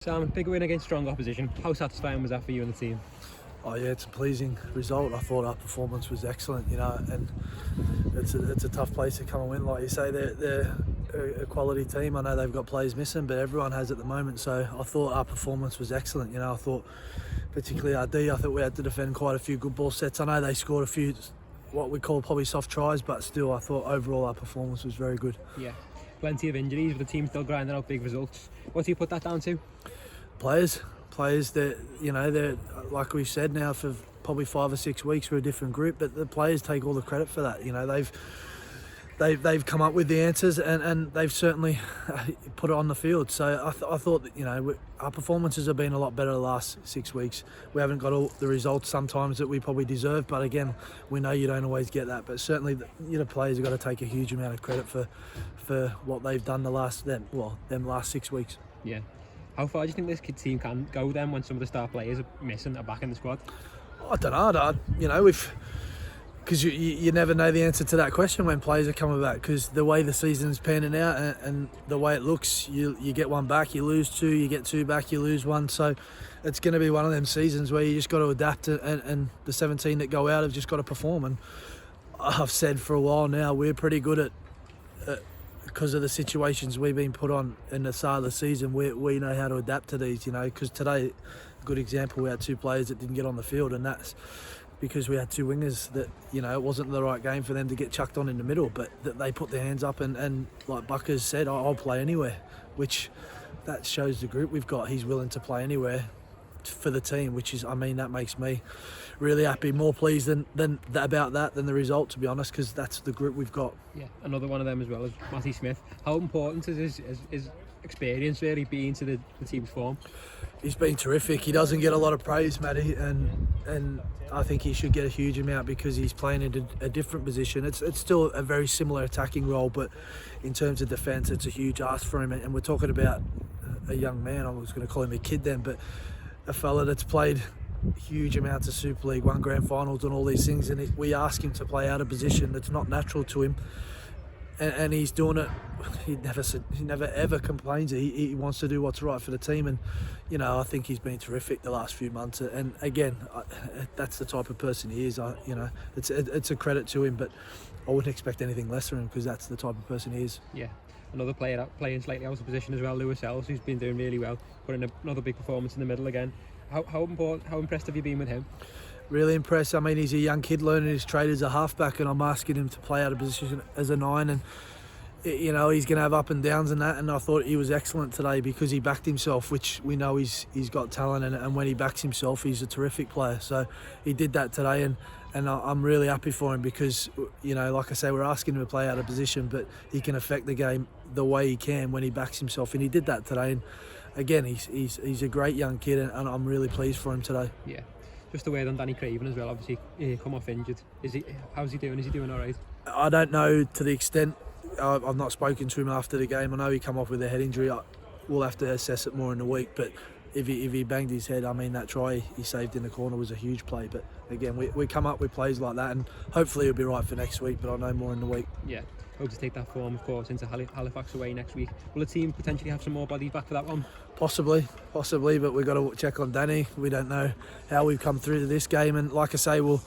Simon, big win against strong opposition. How satisfying was that for you and the team? Oh yeah, it's a pleasing result. I thought our performance was excellent, and it's a tough place to come and win. Like you say, they're a quality team. I know they've got players missing, but everyone has at the moment. So I thought our performance was excellent. I thought particularly our D, I thought we had to defend quite a few good ball sets. I know they scored a few what we call probably soft tries, but still I thought overall our performance was very good. Yeah, plenty of injuries, but the team still grinding out big results. What do you put that down to? Players that they're like we've said now for probably 5 or 6 weeks, we're a different group, but the players take all the credit for that. They've come up with the answers and they've certainly put it on the field. So I thought that our performances have been a lot better the last 6 weeks. We haven't got all the results sometimes that we probably deserve, but again, we know you don't always get that. But certainly the players have got to take a huge amount of credit for what they've done them last 6 weeks. Yeah. How far do you think this team can go then when some of the star players are missing, are back in the squad? I don't know. Because you never know the answer to that question when players are coming back, because the way the season's panning out and the way it looks, you get one back, you lose two, you get two back, you lose one. So it's going to be one of them seasons where you just got to adapt, and the 17 that go out have just got to perform. And I've said for a while now, we're pretty good at because of the situations we've been put on in the start of the season, we know how to adapt to these, because today, a good example, we had two players that didn't get on the field, and that's because we had two wingers that, it wasn't the right game for them to get chucked on in the middle, but that they put their hands up and like Buckers said, I'll play anywhere, which that shows the group we've got. He's willing to play anywhere for the team, which is, that makes me really happy, more pleased about that than the result, to be honest, because that's the group we've got. Yeah, another one of them as well is Matty Smith. How important is his experience really being to the team's form? He's been terrific. He doesn't get a lot of praise, Matty, and I think he should get a huge amount because he's playing in a different position. It's still a very similar attacking role, but in terms of defence, it's a huge ask for him. And we're talking about a young man. I was going to call him a kid then, but a fella that's played huge amounts of Super League, won grand finals and all these things, and we ask him to play out of position that's not natural to him, and he's doing it. He never ever complains. He wants to do what's right for the team, and I think he's been terrific the last few months. And again, that's the type of person he is. It's a credit to him, but I wouldn't expect anything less from him because that's the type of person he is. Yeah. Another player playing slightly out of position as well, Lewis Ellis, who's been doing really well, putting another big performance in the middle again. How impressed have you been with him? Really impressed. He's a young kid learning his trade as a halfback, and I'm asking him to play out of position as a 9, and he's going to have up and downs and that, and I thought he was excellent today because he backed himself, which we know he's got talent, and when he backs himself, he's a terrific player. So he did that today, and I'm really happy for him because, like I say, we're asking him to play out of position, but he can affect the game the way he can when he backs himself, and he did that today. And again, he's a great young kid, and I'm really pleased for him today. Yeah. Just a word on Danny Craven as well. Obviously, he come off injured. How's he doing? Is he doing all right? I don't know to the extent. I've not spoken to him after the game. I know he come off with a head injury. We'll have to assess it more in the week. But if he banged his head, that try he saved in the corner was a huge play. But again, we come up with plays like that, and hopefully he'll be right for next week. But I'll know more in the week. Yeah. Hope to take that form, of course, into Halifax away next week. Will the team potentially have some more bodies back for that one? Possibly, but we've got to check on Danny. We don't know how we've come through to this game, and like I say, we'll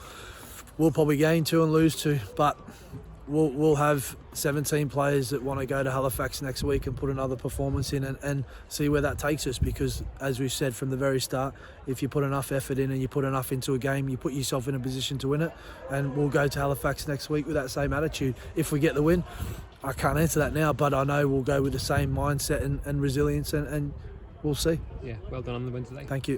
probably gain 2 and lose 2, but we'll have 17 players that want to go to Halifax next week and put another performance in and see where that takes us, because as we've said from the very start, if you put enough effort in and you put enough into a game, you put yourself in a position to win it, and we'll go to Halifax next week with that same attitude. If we get the win, I can't answer that now, but I know we'll go with the same mindset and resilience, and we'll see. Yeah, well done on the win today. Thank you.